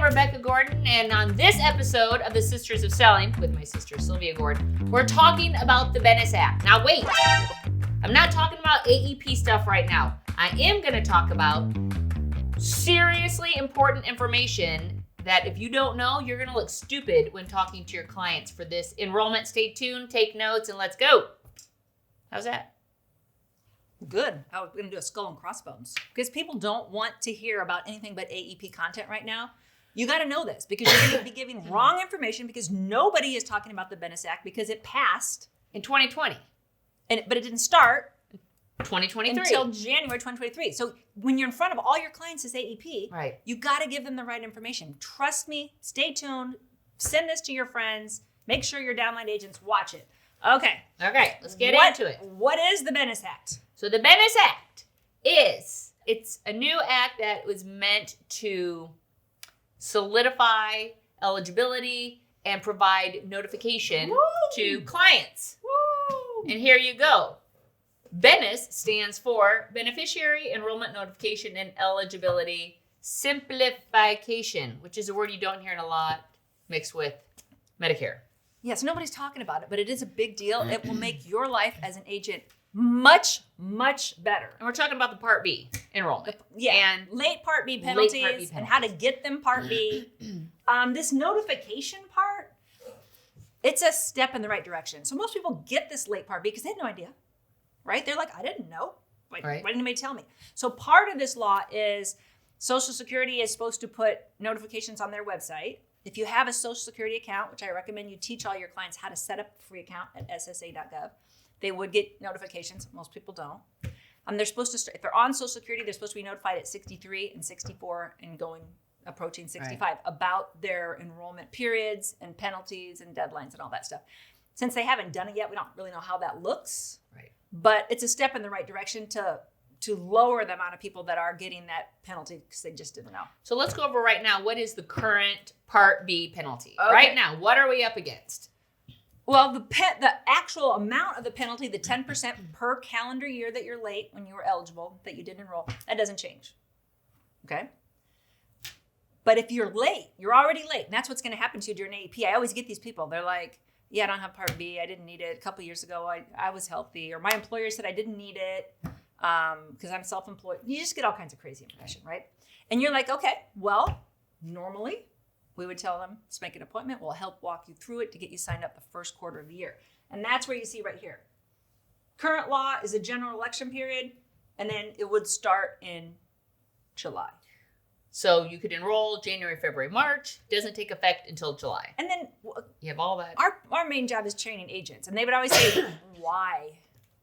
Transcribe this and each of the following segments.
Rebecca Gordon, and on this episode of the Sisters of Selling with my sister Sylvia Gordon, we're talking about the BENES Act. Now wait, I'm not talking about AEP stuff right now. I am going to talk about seriously important information that if you don't know, you're going to look stupid when talking to your clients for this enrollment. Stay tuned, take notes, and let's go. How's that? Good. I was going to do a skull and crossbones because people don't want to hear about anything but AEP content right now. You got to know this because you're going to be giving wrong information because nobody is talking about the BENES Act because it passed in 2020. But it didn't start 2023 until January 2023. So when you're in front of all your clients as AEP, right, you got to give them the right information. Trust me. Stay tuned. Send this to your friends. Make sure your downline agents watch it. Okay, let's get into it. What is the BENES Act? So the BENES Act it's a new act that was meant to solidify eligibility and provide notification to clients. Woo! And here you go. BENES stands for Beneficiary, Enrollment, Notification, and Eligibility Simplification, which is a word you don't hear in a lot mixed with Medicare. Yes, nobody's talking about it, but it is a big deal. It will make your life as an agent much, much better. And we're talking about the Part B enrollment. And late Part B penalties and how to get them Part B. This notification part, it's a step in the right direction. So most people get this late Part B because they had no idea, right? They're like, I didn't know. Why didn't anybody tell me? So part of this law is Social Security is supposed to put notifications on their website. If you have a Social Security account, which I recommend you teach all your clients how to set up a free account at ssa.gov, they would get notifications. Most people don't. They're supposed to, if they're on Social Security, they're supposed to be notified at 63 and 64 and approaching 65 about their enrollment periods and penalties and deadlines and all that stuff. Since they haven't done it yet, we don't really know how that looks. Right. But it's a step in the right direction to lower the amount of people that are getting that penalty because they just didn't know. So let's go over right now, what is the current Part B penalty? Okay. Right now, what are we up against? Well, the actual amount of the penalty, the 10% per calendar year that you're late when you were eligible, that you didn't enroll, that doesn't change. Okay? But if you're late, you're already late, and that's what's going to happen to you during AEP. I always get these people. They're like, yeah, I don't have Part B. I didn't need it. A couple years ago, I was healthy. Or my employer said I didn't need it because I'm self-employed. You just get all kinds of crazy information, right? And you're like, okay, well, normally we would tell them, let's make an appointment. We'll help walk you through it to get you signed up the first quarter of the year. And that's where you see right here. Current law is a general election period, and then it would start in July. So you could enroll January, February, March. Doesn't take effect until July. And then you have all that. Our main job is training agents. And they would always say, why?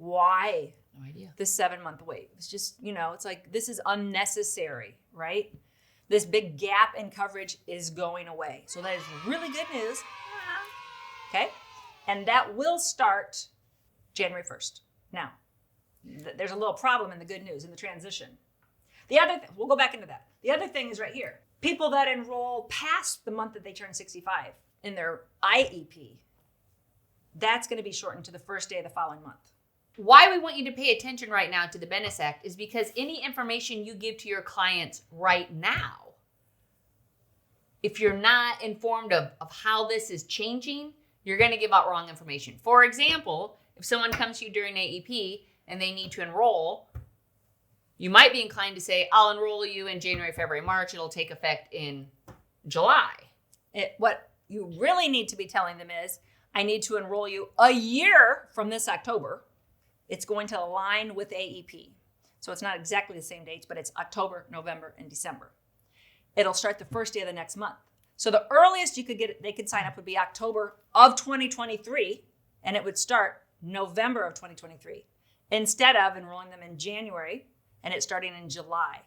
No idea. The 7-month wait. It's just, it's like, this is unnecessary, right? This big gap in coverage is going away. So that is really good news. Okay? And that will start January 1st. Now, there's a little problem in the good news in the transition. The other thing, we'll go back into that. The other thing is right here. People that enroll past the month that they turn 65 in their IEP, that's going to be shortened to the first day of the following month. Why we want you to pay attention right now to the BENES Act is because any information you give to your clients right now, if you're not informed of how this is changing, you're going to give out wrong information. For example, if someone comes to you during AEP and they need to enroll, you might be inclined to say, I'll enroll you in January, February, March. It'll take effect in July. What you really need to be telling them is, I need to enroll you a year from this October. It's going to align with AEP. So it's not exactly the same dates, but it's October, November, and December. It'll start the first day of the next month. So the earliest you could get it, they could sign up would be October of 2023, and it would start November of 2023, instead of enrolling them in January and it's starting in July.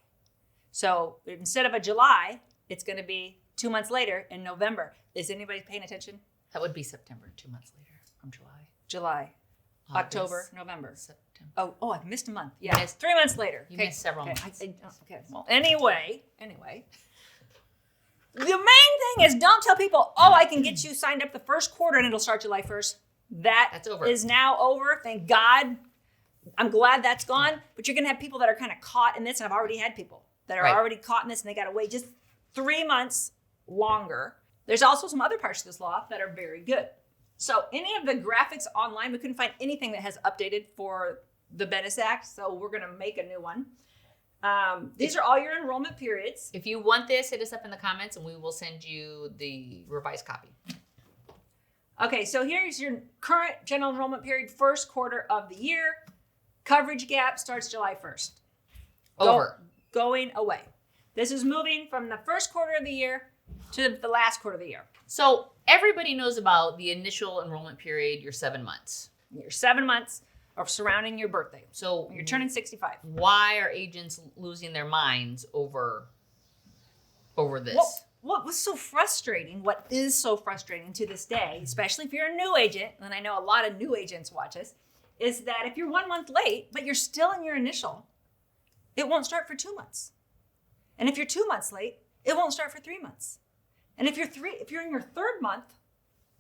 So instead of a July, it's going to be 2 months later in November. Is anybody paying attention? That would be September, 2 months later from July. July. August, October, November. September. Oh, I've missed a month. Yeah, it's 3 months later. You missed several months. Okay. Well, anyway. The main thing is don't tell people, I can get you signed up the first quarter and it'll start July 1st. That's over. Is now over. Thank God. I'm glad that's gone. But you're going to have people that are kind of caught in this. And I've already had people that are already caught in this and they got to wait just 3 months longer. There's also some other parts of this law that are very good. So any of the graphics online, we couldn't find anything that has updated for the BENES Act, so we're going to make a new one. These are all your enrollment periods. If you want this, hit us up in the comments and we will send you the revised copy. Okay, so here's your current general enrollment period, first quarter of the year. Coverage gap starts July 1st. Going away. This is moving from the first quarter of the year to the last quarter of the year. So everybody knows about the initial enrollment period, your 7 months. Your 7 months of surrounding your birthday. So you're turning 65. Why are agents losing their minds over this? What was so frustrating, what is so frustrating to this day, especially if you're a new agent, and I know a lot of new agents watch us, is that if you're 1 month late, but you're still in your initial, it won't start for 2 months. And if you're 2 months late, it won't start for 3 months. And if you're in your third month,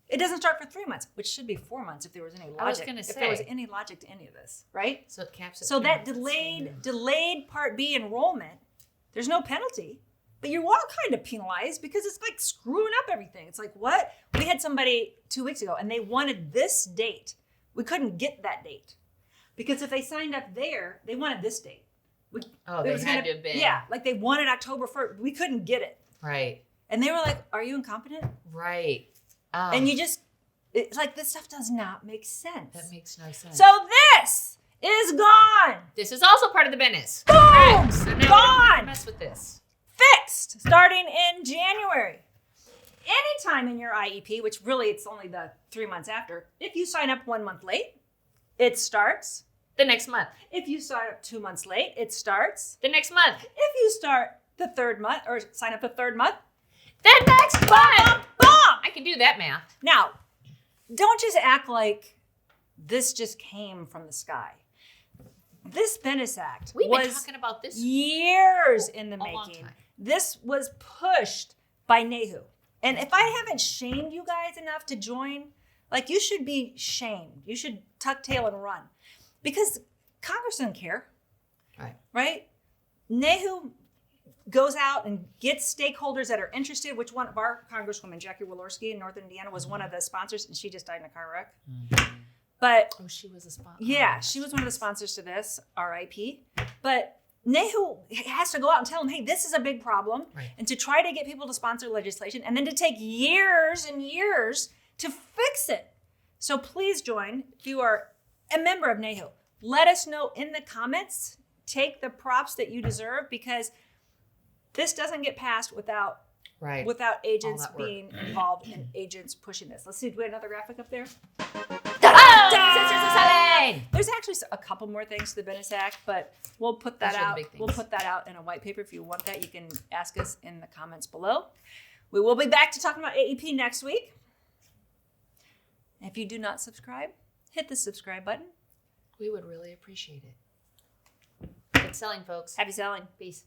it doesn't start for 3 months, which should be 4 months if there was any logic. I was going to say. If there was any logic to any of this, right? So it caps at So 3 that months. delayed Part B enrollment, there's no penalty, but you're all kind of penalized because it's like screwing up everything. It's like, what? We had somebody 2 weeks ago and they wanted this date. We couldn't get that date because if they signed up there, they wanted this date. They had to have been. Yeah, like they wanted October 1st. We couldn't get it. Right. And they were like, are you incompetent? Right. And it's like, this stuff does not make sense. That makes no sense. So this is gone. This is also part of the BENES. Boom! Correct. So now we don't have to Gone. mess with this. Fixed starting in January. Anytime in your IEP, which really it's only the 3 months after, if you sign up 1 month late, it starts. The next month. If you sign up 2 months late, it starts. The next month. If you start the third month or sign up the third month, The next month. boom! I can do that math. Now, don't just act like this just came from the sky. This BENES Act We've been was talking about this years in the a long making. time. This was pushed by NAHU. And if I haven't shamed you guys enough to join, like you should be shamed. You should tuck tail and run. Because Congress doesn't care. Right? NAHU goes out and gets stakeholders that are interested, which one of our Congresswoman, Jackie Walorski in Northern Indiana, was one of the sponsors, and she just died in a car wreck. But she was a sponsor. yeah, she was one of the sponsors to this, RIP. But NAHU has to go out and tell them, hey, this is a big problem, and to try to get people to sponsor legislation, and then to take years and years to fix it. So please join. If you are a member of NAHU, let us know in the comments. Take the props that you deserve, because this doesn't get passed without agents being involved and agents pushing this. Let's see, do we have another graphic up there? There's actually a couple more things to the BENES Act, but we'll put that out. We'll put that out in a white paper. If you want that, you can ask us in the comments below. We will be back to talking about AEP next week. If you do not subscribe, hit the subscribe button. We would really appreciate it. Good selling, folks. Happy selling. Peace.